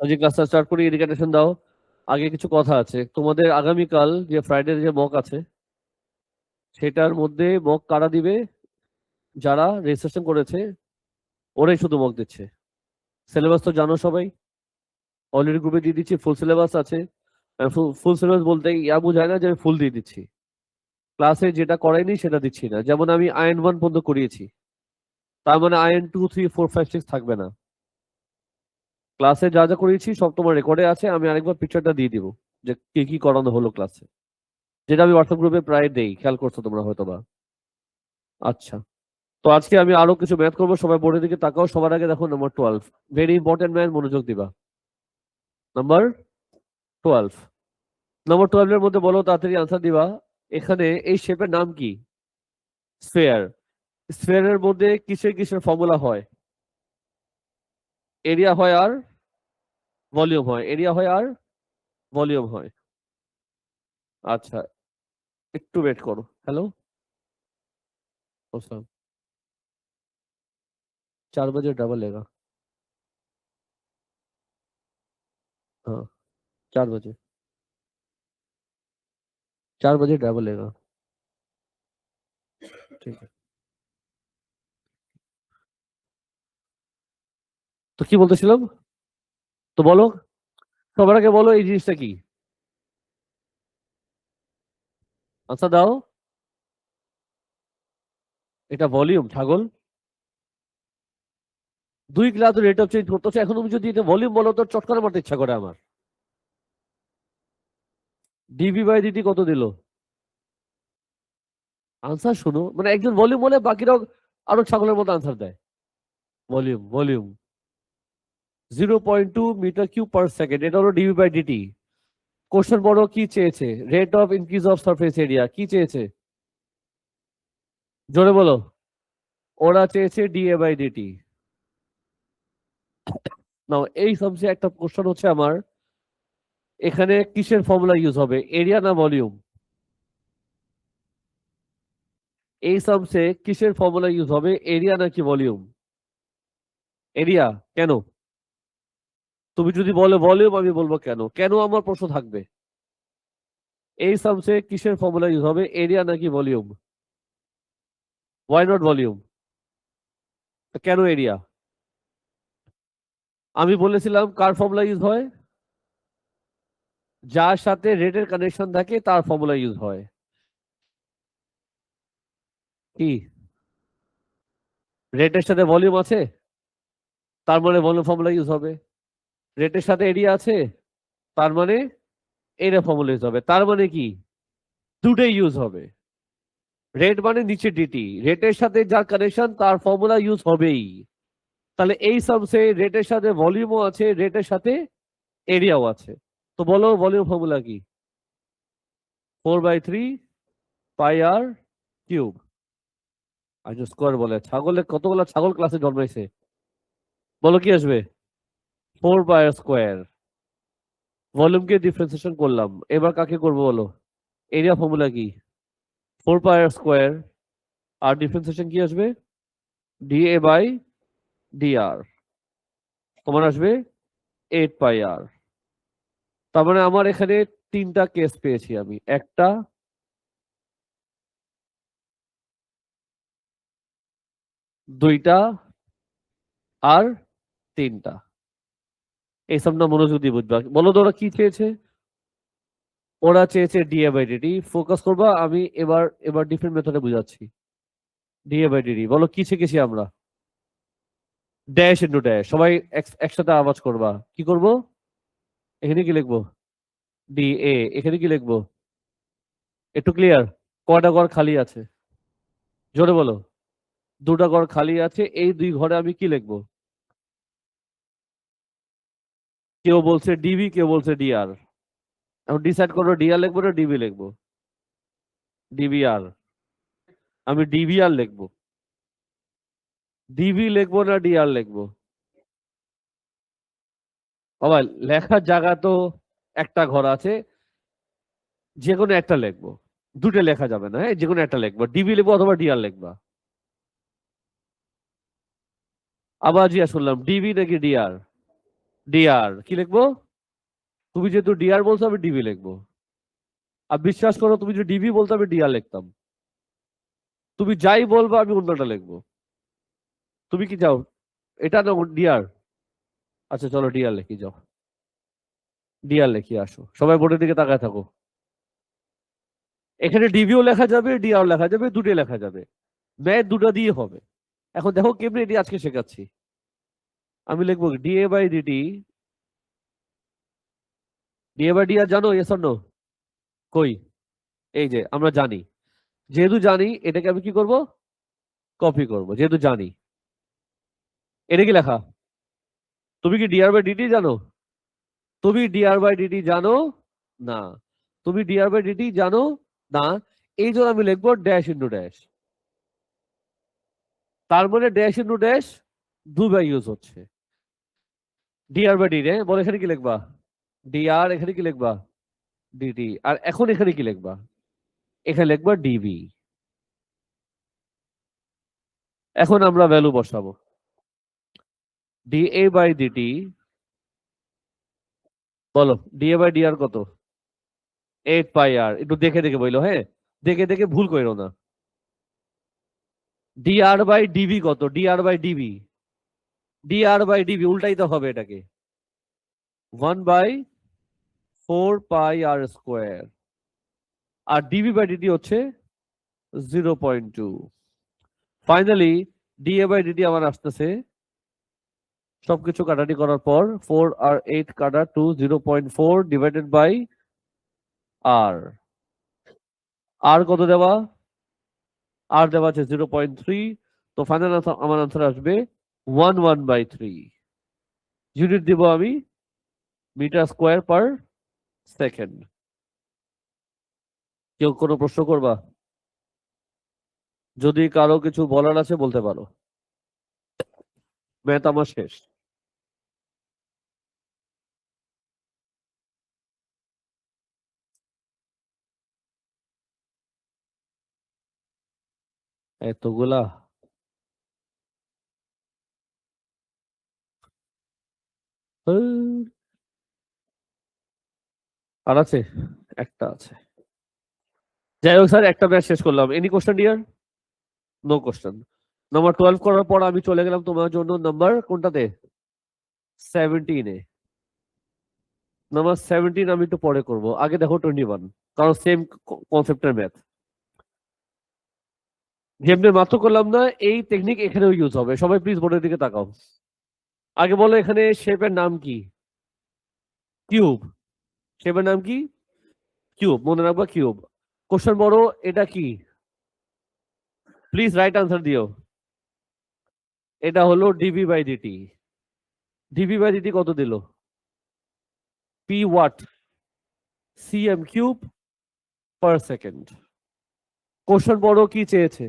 আজকে ক্লাসটা স্টার্ট করি, এডুকেশন দাও। আগে কিছু কথা আছে, তোমাদের আগামীকাল যে ফ্রাইডে যে মক আছে সেটার মধ্যে মক কারা দিবে? যারা রেজিস্ট্রেশন করেছে ওরাই শুধু মক দিচ্ছে। সিলেবাস তো জানো সবাই, অলরেডি গ্রুপে দিয়ে দিচ্ছি, ফুল সিলেবাস আছে। ফুল সিলেবাস বলতে ইয়া বোঝায় না যে আমি ফুল দিয়ে দিচ্ছি, ক্লাসে যেটা করাইনি সেটা দিচ্ছি না। যেমন আমি আইএন 1 পর্যন্ত করিয়েছি, তার মানে আইএন 2, 3, 4, 5, 6 থাকবে না। ক্লাসে যা যা করিয়েছি সব তোমার রেকর্ডে আছে, আমি আরেকবার পিকচারটা দিয়ে দিব যে কি কি করানো হলো ক্লাসে, যেটা আমি হোয়াটসঅ্যাপ গ্রুপে প্রায় দেই, খেয়াল করছো তোমরা হয়তো বা। আচ্ছা, তো আজকে আমি আরো কিছু ম্যাথ করবো, সবাই বোর্ডের দিকে তাকাও। সবার আগে দেখো নাম্বার 12, ভেরি ইম্পর্টেন্ট ম্যাথ, মনোযোগ দিবা। নাম্বার 12, নাম্বার 12 এর মধ্যে বলো, তাড়াতাড়ি আনসার দিবা। এখানে এই শেপের নাম কি? স্ফেয়ার। স্ফেয়ারের মধ্যে কিসের কিসের ফর্মুলা হয়? এরিয়া হয় আর ভলিউম হয়, এরিয়া হয় আর ভলিউম হয়। আচ্ছা, একটু ওয়েট করো। হ্যালো, 4 बजे डबल लेगा। हाँ, 4 बजे, 4 बजे डबल लेगा। ঠিক আছে, তো কি বলতেছিলাম? তো বলো, সবার আগে বলো এই জিনিসটা কি? আচ্ছা দাও। এটা ভলিউম, ছাগল। 2 ক্লাস রেট অফ চেঞ্জ করতেছে, এখন তুমি যদি এটা ভলিউম বলো তো চট করে মারতে ইচ্ছা করে আমার। ডিভি বাই ডিটি কত দিল? আনসার শুনো, মানে একজন ভলিউম বলে বাকিরাও আরো ছাগলের মতো আনসার দেয়। Volume, volume 0.2 metre cube per second, এটা হলো ডিভি বাই ডিটি। কোশ্চেন বড় কি চেয়েছে? Rate of increase of surface area কি চেয়েছে? জোরে বলো। ওরা চেয়েছে ডিএ বাই ডিটি। নাও এই সামসে একটা কোশ্চেন হচ্ছে আমার, এখানে কিসের ফর্মুলা ইউজ হবে, এরিয়া না ভলিউম? এই সামসে কিসের ফর্মুলা ইউজ হবে, এরিয়া নাকি ভলিউম? এরিয়া। কেন? তুমি যদি বলো ভলিউম আমি বলবো কেন, কেন আমার প্রশ্ন থাকবে। এই সামসে কিসের ফর্মুলা ইউজ হবে, এরিয়া নাকি ভলিউম? Why not volume? কেন এরিয়া? আমি বলেছিলাম কার ফর্মুলা ইউজ হয়, যার সাথে রেটের কানেকশন থাকে তার ফর্মুলা ইউজ হয়। কি? রেটের সাথে ভলিউম আছে, তার মানে ভলিউম ফর্মুলা ইউজ হবে। রেটের সাথে এরিয়া আছে, তার মানে এরিয়া ফর্মুলা ইউজ হবে। তার মানে কি, দুটোই ইউজ হবে। রেট মানে নিচে ডিটি, রেটের সাথে যার কানেকশন তার ফর্মুলা ইউজ হবেই। তাহলে এই সামসে রেটের সাথে ভলিউমও আছে, রেটের সাথে এরিয়াও আছে। তো বলো ভলিউম ফর্মুলা কি? 4/3 পাই আর কিউব। আর স্কোয়ার বলে, ছাগলে কতগুলো ছাগল ক্লাসে জন্মাইছে? বলো কি আসবে? 4 পাই আর স্কোয়ার। ভলিউমকে ডিফারেন্সিয়েশন করলাম, এবার কাকে করবো বলো? এরিয়া ফর্মুলা কি? 4 পাই আর স্কোয়ার। আর ডিফারেন্সিয়েশন কি আসবে? DA by DR. তোমার আসবে 8 পাই আর। তার মানে আমার এখানে 3টা কেস পেয়েছি আমি, একটা, দুইটা, আর 3টা। এই সবটা মনোযোগ দিয়ে বুঝবা। বলো তো ওরা কি চেয়েছে? ওরা চেয়েছে ডিএ বাই ডিটি। ফোকাস করবা, আমি এবার এবার ডিফারেন্ট মেথডে বুঝাচ্ছি। ডিএ বাই ডিটি, বলো কি শিখেছি আমরা? Dash into dash. সবাই একসাথে আওয়াজ করবা, কি করব? এখানে কি লিখবো? ডিএ। এখানে কি লিখবো? একটু ক্লিয়ার? কয়টা ঘর খালি আছে? জোরে বলো। 2টা ঘর খালি আছে, এই 2 ঘরে আমি কি লিখবো? কেউ বলছে ডিবি, কেউ বলছে ডিআর। এখন ডিসাইড করো ডিআর লিখবো না ডিবি লিখবো। ডিবিআর। আমি ডিবিআর লিখবো। ডিবি লিখবো না ডিআর লিখবো? বাবা, লেখার জায়গা তো একটা ঘর আছে, যে কোনো একটা লিখবো। দুটো লেখা যাবে না, হ্যাঁ, যে কোনো একটা লিখবো, ডিবি লিখবো অথবা ডিআর লিখবা। আবার জিজ্ঞাসা করলাম ডিবি নাকি ডিআর? ডিআর কি লিখবো? তুমি যেহেতু ডিআর বলছো আমি ডিবি লিখবো। আর বিশ্বাস করো তুমি যদি ডিবি বলতো আমি ডিআর লিখতাম। তুমি যাই বলবো আমি অন্যটা লিখবো। তুমি কি চাও এটা না ডিআর? আচ্ছা চলো ডিআর লিখি, যাও ডিআর লিখি, আসো সবাই বোর্ডের দিকে তাকায় থাকো। এখানে ডিবিও লেখা যাবে, ডিআর লেখা যাবে, দুটোই লেখা যাবে, ম্যাথ দুটো দিয়ে হবে। এখন দেখো কেমনি এটি আজকে শেখাচ্ছি। আমি লিখবো DA by DT. DA by DR জানো? Yes or no? কই? এই যে আমরা জানি, যেহেতু জানি এটাকে আমি কি করব? কপি করব, যেহেতু জানি। এটা কি লেখা? তুমি কি ডিআর বাই ডিটি জানো? তুমি ডিআর বাই ডিটি জানো না? তুমি ডিআর বাই ডিটি জানো না? এই জন্য আমি লিখবো ড্যাশ ইন্টু ড্যাশ। তার মানে ড্যাশ ইন্টু ড্যাশ দুবার ইউজ হচ্ছে। ডিআর বাই ডিটি বল, এখানে কি লিখবা? ডিআর, এখানে কি লিখবা? ডিটি। আর এখন এখানে কি লিখবা? এখানে লিখবা ডিবি। এখন আমরা ভ্যালু বসাবো। ডিএ বাই ডিটি, বলো ডিএ বাই ডিআর কত? 8 পাই আর। একটু দেখে দেখে বইলো, হ্যাঁ দেখে দেখে ভুল করো না। ডিআর বাই ডিবি কত? DR by DB, DR by DB উল্টাইতে হবে এটাকে। 1/4 পাই আর স্কোয়ার। আর ডিবি বাই ডিটি হচ্ছে 0.2। ফাইনালি ডিএ বাই ডিটি আমার আসতেছে, সবকিছু কাটাটি করার পর 4 আর 8 কাটা 2, 0.4 ডিভাইডেড বাই আর। আর কত দেওয়া? আর দেওয়া আছে 0.3। তো ফাইনাল আমার আনসার আসবে 1/3। ইউনিট দিব আমি মিটার স্কোয়ার পার সেকেন্ড। কেউ কোনো প্রশ্ন করবা? যদি কারো কিছু বলার আছে বলতে পারো। ম্যাথ আমার শেষ। এতগুলা? আর আছে? একটা আছে। যাই হোক স্যার, একটা ম্যাচ শেষ করলাম। Any question dear? No question. Number 12 করার পর আমি চলে গেলাম তোমার জন্য নাম্বার কোনটাতে? 17-এ। নাম্বার 17 আমি একটু পরে করব, আগে দেখো 21, কারণ সেম কনসেপ্টের ম্যাথ। যেমনি মাত্র করলাম না, এই টেকনিক এখানেও ইউজ হবে। সবাই প্লিজ বোর্ডের দিকে তাকাও। আগে বলো এখানে শেপের নাম কি? কিউব। শেপের নাম কি? কিউব, মনে রাখবা কিউব। কোশ্চেন বড়, এটা কি? প্লিজ রাইট আনসার দিও। এটা হলো DB by DT. DB by DT কত দিল? P what? CM cube per second. Question বড় কি চেয়েছে?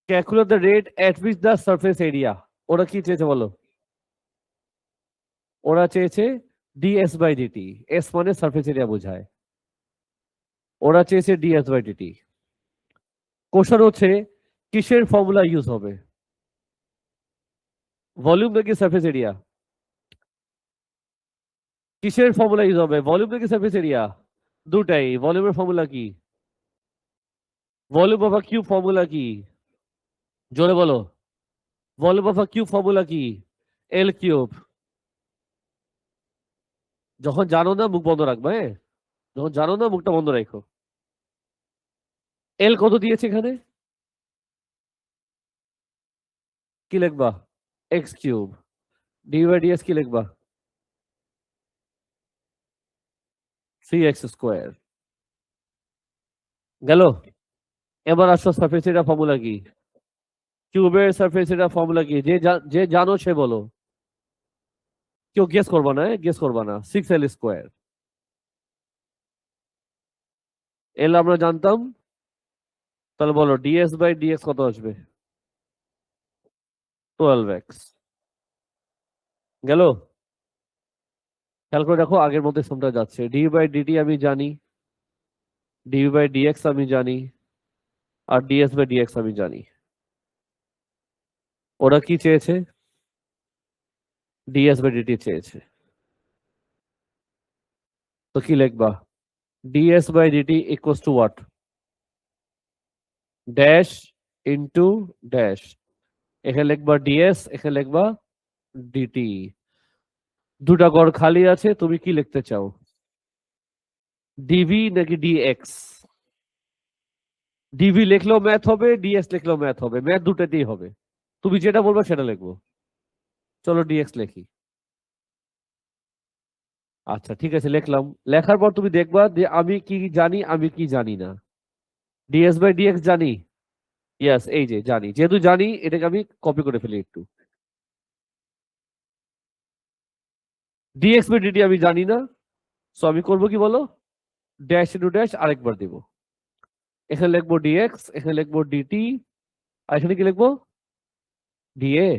Calculate the rate at which the surface area. ওরা কি চেয়েছে বলো? ওরা চেয়েছে ডিএস বাই ডিটি। এস মানে সারফেস এরিয়া বোঝায়। ওরা চেয়েছে ডিএস বাই ডিটি। কোশ্চেন হচ্ছে কিসের ফর্মুলা ইউজ হবে? ভলিউম নাকি সারফেস এরিয়া? কিসের ফর্মুলা ইউজ হবে, ভলিউম নাকি সারফেস এরিয়া? দুটাই। ভলিউমের ফর্মুলা কি? Volume of a cube formula কি? জোরে বলো। Volume of a cube formula কি? এল কিউব। যখন জানো না মুখ বন্ধ রাখবে, হ্যাঁ যখন জানো না মুখটা বন্ধ রাখো। এল কত দিয়েছে এখানে? কি লিখবা? X cube. D by DS কি লিখবা? 3x square. গেল? এবার আসো সারফেস এরিয়া ফর্মুলা কি? কিউবের সারফেস এরিয়া ফর্মুলা কি? যে জানো সে বলো। কেউ গেস করবা না, গেস করবা না। 6l square. এল আমরা জানতাম, তাহলে বলো ডিএস বাই ডিএক্স কত আসবে? 12x। গেল? খেয়াল করে দেখো আগের মধ্যে সমটা যাচ্ছে। ডি বাই ডিটি আমি জানি, ডি বাই ডিএক্স আমি জানি, আর ডিএস বাই ডিএক্স আমি জানি। ওরা কি চেয়েছে? ডিএস বাই ডিটি চেয়েছে, তো কি লিখবা? DS by DT equals to what? Dash into dash. এখানে লিখবা ডিএস, এখানে লিখবা ডিটি। দুটা ঘর খালি আছে, তুমি কি লিখতে চাও? ডিভি নাকি ডিএক্স? ডিভি লিখলেও ম্যাথ হবে, ডিএস লিখলেও ম্যাথ হবে, ম্যাথ দুটাতেই হবে। তুমি যেটা বলবে সেটা লিখবো। চলো ডিএক্স লিখি। আচ্ছা ঠিক আছে, লিখলাম। লেখার পর তুমি দেখবা যে আমি কি জানি, আমি কি জানি না। ডিএস বাই ডিএক্স জানি, ইয়েস, এই যে জানি, যেহেতু জানি এটাকে আমি কপি করে ফেলি একটু। ডিএক্স বাই ডিটি আমি জানি না, সো আমি করবো কি বলো? ড্যাশ ইন্টু ড্যাশ আরেকবার দিব। এখানে লিখবো ডিএক্স, এখানে লিখবো ডিটি, আর এখানে কি লিখবো? ডিএ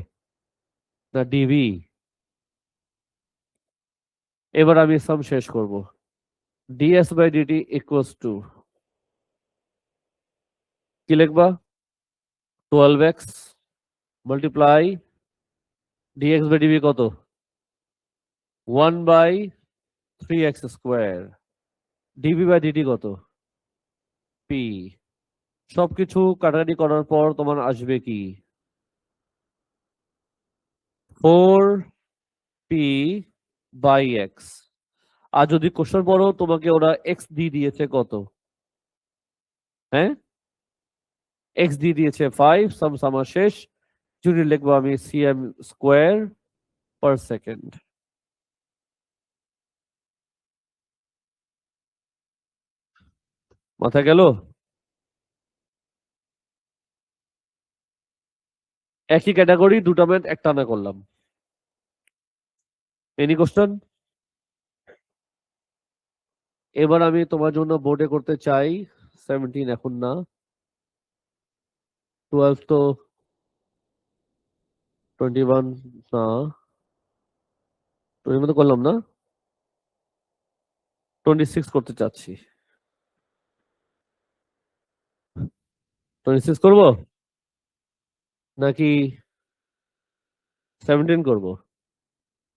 না ডিভি? এবার আমি সাম শেষ করব। DS by DT equals to কি লিখবা? 12x multiply DX by DV কত? 1/3x square. DV by DT কত? পি। সবকিছু কাটাকাটি করার পর তোমার আসবে কি? 4p/x। আর যদি কোশ্চেন পড়ো তোমাকে ওরা এক্স দিয়ে দিয়েছে কত? হ্যাঁ, এক্স দিয়ে দিয়েছে 5। সামা শেষ। যদি লিখবো আমি সিএম স্কোয়ার পার সেকেন্ড। মাথা গেল? একই ক্যাটাগরি, দুটা ম্যাথ একটানা করলাম। Any question? এবার আমি তোমার জন্য বোর্ডে করতে চাই 17, এখন না, 12 তো 21 না, 20 মতো করলাম না, 26 করতে চাচ্ছি। 26 করবো নাকি 17 করব?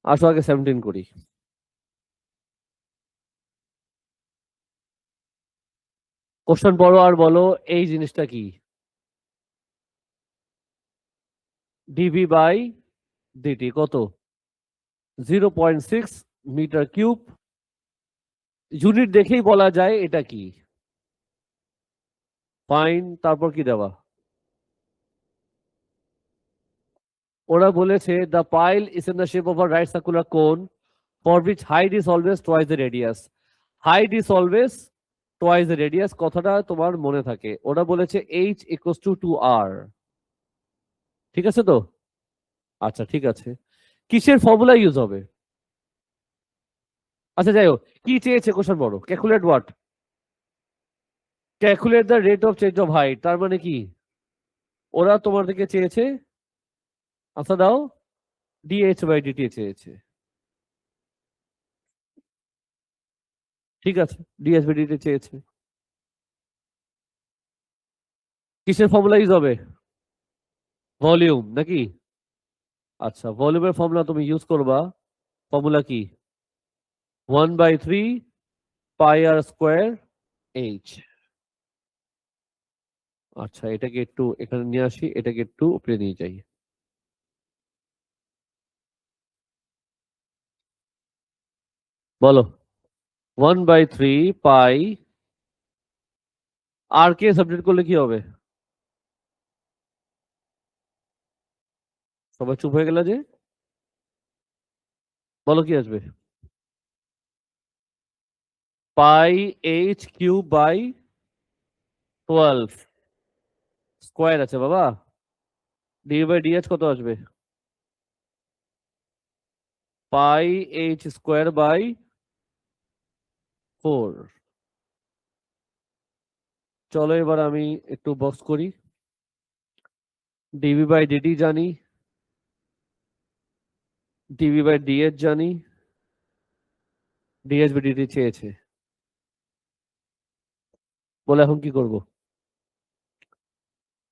আসো আগে 17 করি। কোশ্চেন পড়ো আর বলো এই জিনিসটা কি? ডিভি বাই ডিটি কত? 0.6 মিটার কিউব। ইউনিট দেখেই বলা যায় এটা কি। ফাইন, তারপর কি দেওয়া? ওরা বলেছে the pile is in the shape of a right circular cone for which height is always twice the radius. Height is always twice the radius, কথাটা তোমার মনে থাকে। ওরা বলেছে h equals to 2r। ঠিক আছে তো? আচ্ছা ঠিক আছে। কিসের ফর্মুলা ইউজ হবে? আচ্ছা যাই হোক, কি চেয়েছে কোশ্চেন বড়? Calculate what? Calculate the rate of change of height, তার মানে কি? ওরা তোমার থেকে চেয়েছে, আচ্ছা দাও, ডিএইচ বাই ডিটি চেয়েছে। ঠিক আছে, ডিএস বাই ডিটি চেয়েছে। কিসের ফর্মুলা ইউজ হবে? ভলিউম নাকি? আচ্ছা, ভলিউমের ফর্মুলা তুমি ইউজ করবা। ফর্মুলা কি? 1/3 πr² h। আচ্ছা, এটাকে একটু এখানে নিয়ে আসি, এটাকে একটু উপরে নিয়ে যাই। বলো 1/3 π। আর কে সাবজেক্ট করলে কি হবে? সবাই চুপ হয়ে গেল যে, বলো কি আসবে? πh³/12 স্কোয়ার আছে বাবা। ডি/ডিএইচ কত আসবে? πh²/4। চলো এবার আমি একটু বক্স করি। ডিভি বাই ডিটি জানি, ডিভি বাই ডিএইচ জানি, ডিএইচ বাই ডিটি চেয়েছে। বলে এখন কি করব?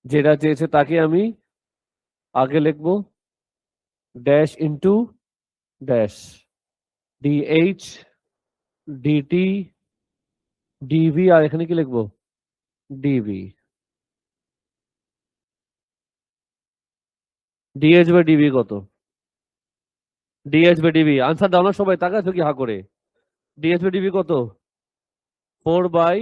যেটা চেয়েছে তাকে আমি আগে লিখবো dash into dash DH DT DV, আর এখানে কি লিখবো? ডিভি। ডিএইচ বাই ডিভি কত? ডিএইচ বাই ডিভি আনসার দাও না সবাই, তাকাচ্ছ কি হা করে? ডিএইচ বাই ডিভি কত? 4/πh²।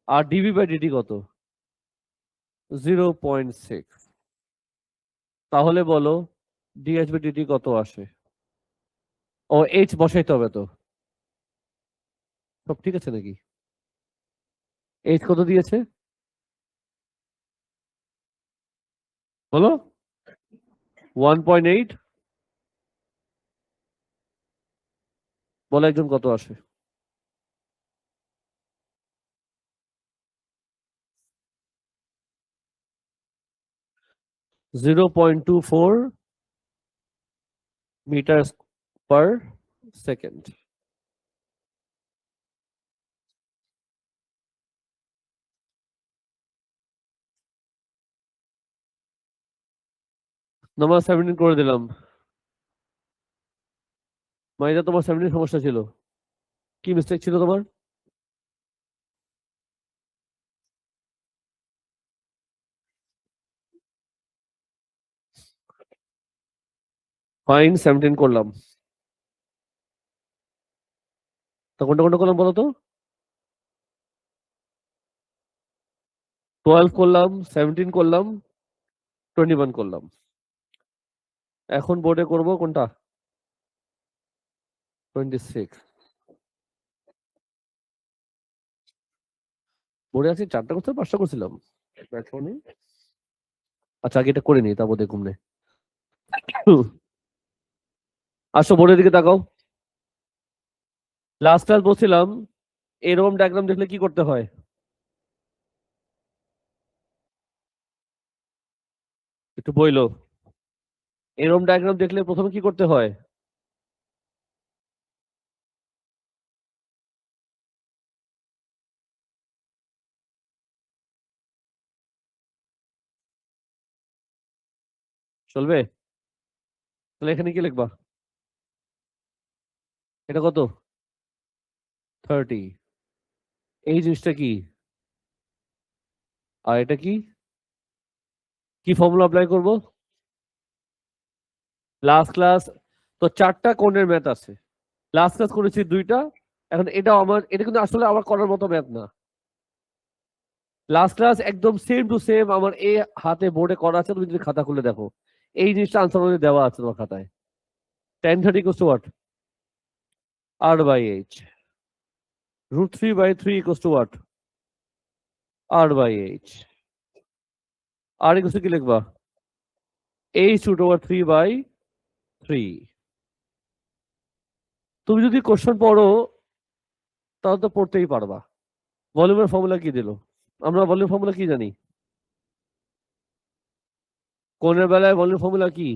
R DV by DT কত? 0.6। তাহলে বলো ডিএইচ বাই ডিটি কত আসে? ও এইচ বসাইতে হবে তো। সব ঠিক আছে নাকি? এইচ কত দিয়েছে বলো? 1.8। বলো একজন কত আসে? 0.24 মিটার পার সেকেন্ড। তোমার 17 করে দিলাম। মাইদা তোমার 17 সমস্যা ছিল, কি মিস্টেক ছিল তোমার? ফাইন 17 করলাম। তো কোনটা কোনটা করলাম বলো তো? 12 করলাম, 17 করলাম, 21 করলাম। এখন বোর্ডে করব কোনটা? 26। বোর্ডে আছে 4টা করতে 5টা করছিলাম। আচ্ছা আগে এটা করে নি, তারপর দেখুন নে। আসো বোর্ডের দিকে তাকাও। লাস্ট ক্লাস বলছিলাম এরকম ডায়াগ্রাম দেখলে কি করতে হয়? একটু বইলো। এরকম ডায়াগ্রাম দেখলে প্রথমে কি করতে হয়? চলবে? তাহলে এখানে কি লিখবা? এটা কত? 30। এই জিনিসটা কি? আর এটা কি? কি ফর্মুলা অ্যাপ্লাই করব? লাস্ট ক্লাস তো 4টা কোণের ম্যাথ আছে। লাস্ট ক্লাস করেছি 2টা। এখন এটা আমার, এটা কিন্তু আসলে আমার করার মতো ম্যাথ না। লাস্ট ক্লাস একদম সেম টু সেম আমার এই হাতে বোর্ডে করা আছে, তুমি যদি খাতা খুলে দেখো এই জিনিসটা আনসার মধ্যে দেওয়া আছে তোমার খাতায়। tan 30 equals to what? r/h। √3/3 equals to what? r/h। R equals to কি লিখবা? h√3/3। তুমি যদি কোশ্চেন পড়ো তাহলে তো পড়তেই পারবা। ভলিউমের ফর্মুলা কি দিল? আমরা ভলিউম ফর্মুলা কি জানি? কোণের বেলায় ভলিউম ফর্মুলা কি?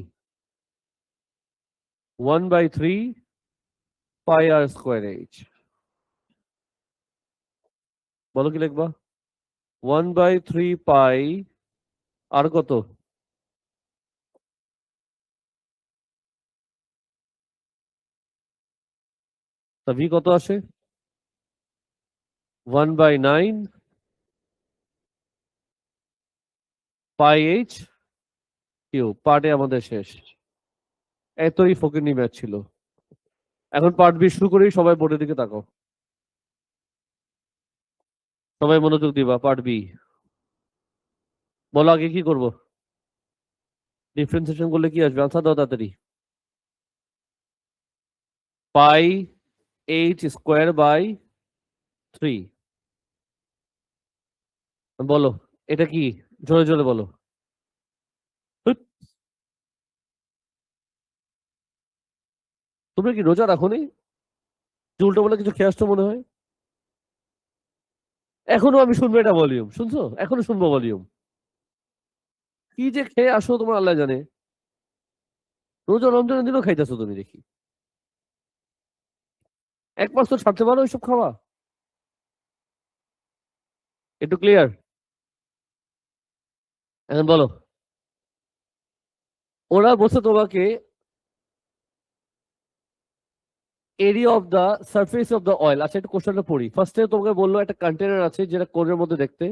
1/3πr²h। বলো কি লিখবা? 1/3π আর কত? তা ভি কত আসে? 1/9πh cube. পার্টে আমাদের শেষ। এতই ফকিনি ম্যাথ ছিল। এখন পার্ট বি শুরু করি, সবাই বোর্ডের দিকে তাকাও। সবাই মনোযোগ দিবা। Part B. বলো আগে কি করব? ডিফারেন্সিয়েশন করলে কি আসবে? আনসার দাও তাড়াতাড়ি। πh²/3। বলো এটা কি? জোরে জোরে বলো। হুট, তোমরা কি রোজা রাখো নি? যে উল্টো বলে কিছু খেয়ে আসতো মনে হয়। এখনো আমি শুনবো এটা ভলিউম, শুনছো? এখনো শুনবো ভলিউম। কি যে খেয়ে আসো তোমার আল্লাহ জানে। রোজা রমজানের দিনও খাইতেছো তুমি দেখি। 1 মাস তো ছাড়তে পারো ওইসব খাওয়া। একটু ক্লিয়ার? এখন বলো ওরা বলছে তোমাকে area of the surface of the oil. আচ্ছা, একটা কোশ্চেনটা পড়ি। ফার্স্টে তোমাকে বললো একটা কন্টেনার আছে যেটা কোরের মধ্যে দেখতে,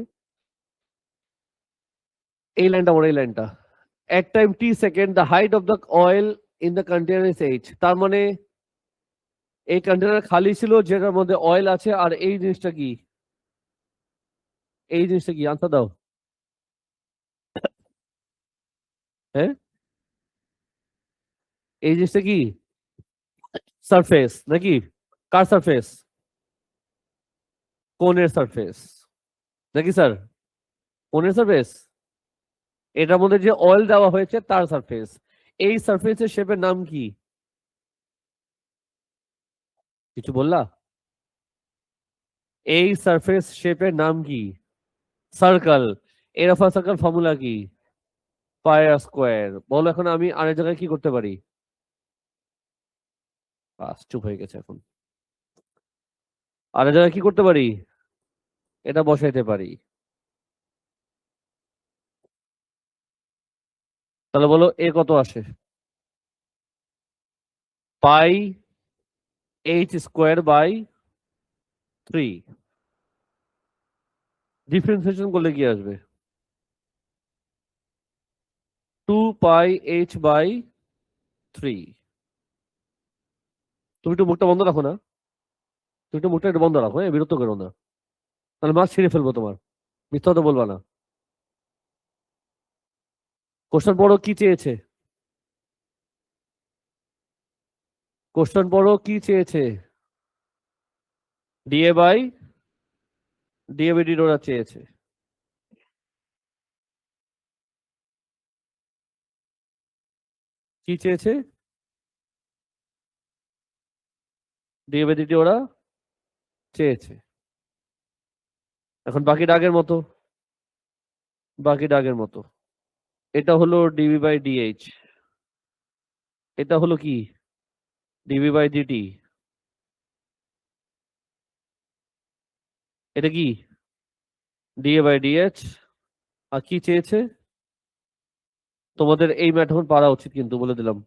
এই লাইনটা বড়, এই লাইনটা, at time t second the height of the oil in the container is h। তার মানে এই কন্টেনার খালি ছিল যেটার মধ্যে অয়েল আছে, আর এই জিনিসটা কি, এই জিনিসটা কি, আনসার দাও। হ্যাঁ, এই জিনিসটা কি, সারফেস নাকি? কার সারফেস? কোনের সারফেস নাকি স্যার? কোনের সারফেস, এটার মধ্যে যে অয়েল দেওয়া হয়েছে তার সারফেস। এই সারফেসের শেপের নাম কি? কিছু বললা? এই সারফেস শেপের নাম কি? সার্কেল। এর অফ সার্কেল ফর্মুলা কি? পাই আর স্কোয়ার। বলো এখন আমি আরেক জায়গায় কি করতে পারি? চুপ হয়ে গেছে এখন। আরেক জায়গায় কি করতে পারি? এটা বসাইতে পারি। তাহলে বলো এ কত আসে? পাই এইচ স্কোয়ার বাই 3। ডিফারেন্সিয়েশন করলে কি আসবে? 2 পাই এইচ বাই 3। তুমি একটু মুখটা বন্ধ রাখো না, তুমি একটু মুখটা একটু বন্ধ রাখো, হ্যাঁ, বিরক্ত করো না, তাহলে মাছ ছিঁড়ে ফেলবো তোমার। মিথ্যা তো বলবা না। কোশ্চেন পড়ো কি চেয়েছে, কোশ্চেন পড়ো কি চেয়েছে। ডিএ বাই ডিএবিডি ওরা চেয়েছে। কি চেয়েছে? ডিএবিডি ওরা চেয়েছে। এখন বাকি ডাগের মতো, বাকি ডাগের মতো। এটা হলো ডিবি বাই ডিএইচ, এটা হলো কি, ডিবি বাই ডিটি। এটা কি, ডিএ বাই ডিএইচ। আর কি চেয়েছে? তোমাদের এই ম্যাথ এখন পারা উচিত কিন্তু, বলে দিলাম।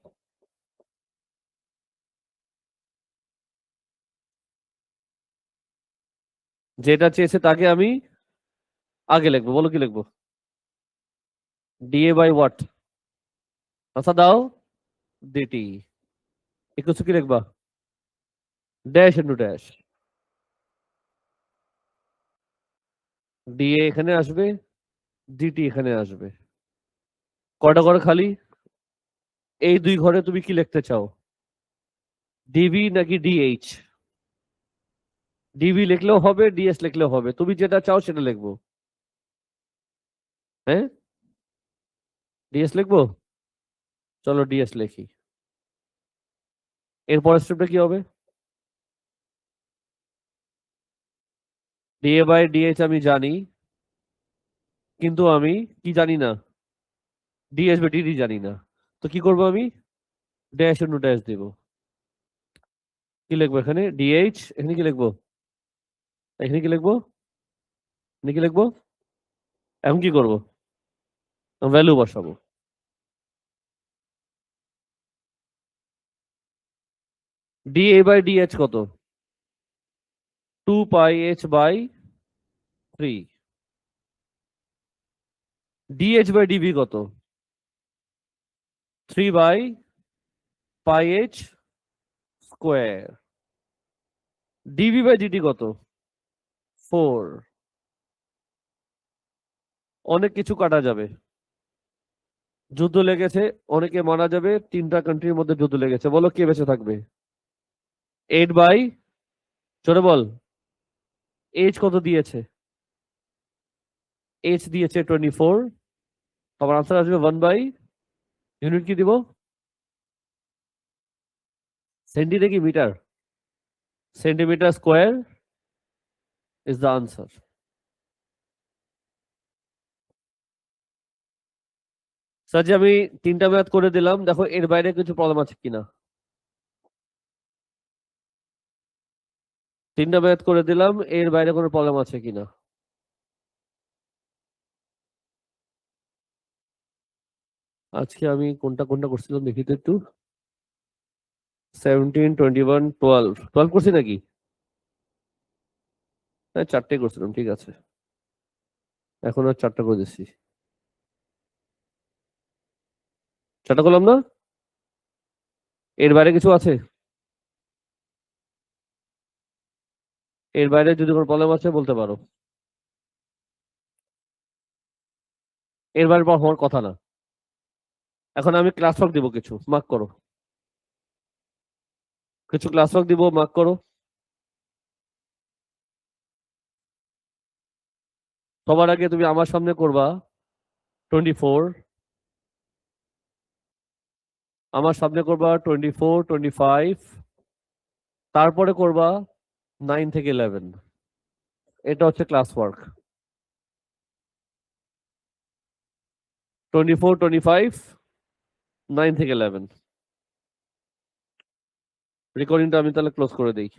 যেটা চেয়েছে তাকে আমি আগে লিখবো, বলো কি লিখবো? DA by what? আচ্ছা দাও, ডিটি ইকুয়াল টু কি লিখবা? Dash into dash. ডিএ এখানে আসবে, ডিটি এখানে আসবে। কয়টা ঘরে খালি? এই দুই ঘরে তুমি কি লিখতে চাও, ডিবি নাকি ডিএইচ? ডিবি লিখলেও হবে, ডিএস লিখলেও হবে, তুমি যেটা চাও সেটা লিখবো। হ্যাঁ, ডিএস লিখবো, চলো ডিএস লিখি। এরপরের স্টেপটা কি হবে? ডিএ বাই ডিএইচ আমি জানি, কিন্তু আমি কি জানি না, ডিএস বাই ডিডি জানি না। তো কি করবো আমি? ড্যাশ ইন্টু ড্যাশ দিব। কি লিখবো এখানে? ডিএইচ। এখানে কি লিখবো? এখানে কি লিখবো? এখানে কি লিখবো? এখন কি করবো? ভ্যালু বসাবো। ডিএ বাই ডিএইচ কত? 2 pi H by 3। DH by DB কত? 3 by pi H square. DB by DT কত? 4। অনেক কিছু কাটা যাবে। যুদ্ধ লেগেছে, অনেকে মারা যাবে, 3টা কান্ট্রির মধ্যে যুদ্ধ লেগেছে, বলো কে বেঁচে থাকবে? 8 বাই, চলে বল, এইচ কত দিয়েছে? এইচ দিয়েছে 24। তোমার আনসার আসবে 1 বাই, ইউনিট কি দিব? সেন্টি নাকি metre? Centimetre square is the answer. Sir ji আমি 3টা ম্যাথ করে দিলাম, দেখো এর বাইরে কিছু প্রবলেম আছে কিনা। 3টা ম্যাথ করে দিলাম, এর বাইরে কোনো প্রবলেম আছে কিনা। আজকে আমি কোনটা কোনটা করছিলাম দেখি তো একটু। 17, 21, 12 করছি নাকি? হ্যাঁ, 4টে করছিলাম, ঠিক আছে। এখন আর 4টা করে দিচ্ছি। 4টা করলাম না? এর বাইরে কিছু আছে? এর বাইরে যদি কোনো প্রবলেম আছে বলতে পারো। এর বাইরে পর হওয়ার কথা না। এখন আমি ক্লাস ওয়ার্ক দিব, কিছু মার্ক করো। কিছু ক্লাস ওয়ার্ক দিব, মার্ক করো। সবার আগে তুমি আমার সামনে করবা 24, আমার সামনে করবা 24, 25, তারপরে করবা 9 থেকে 11। এটা হচ্ছে ক্লাস ওয়ার্ক। 24, 25, 9 থেকে 11। রেকর্ডিংটা আমি তাহলে ক্লোজ করে দিই।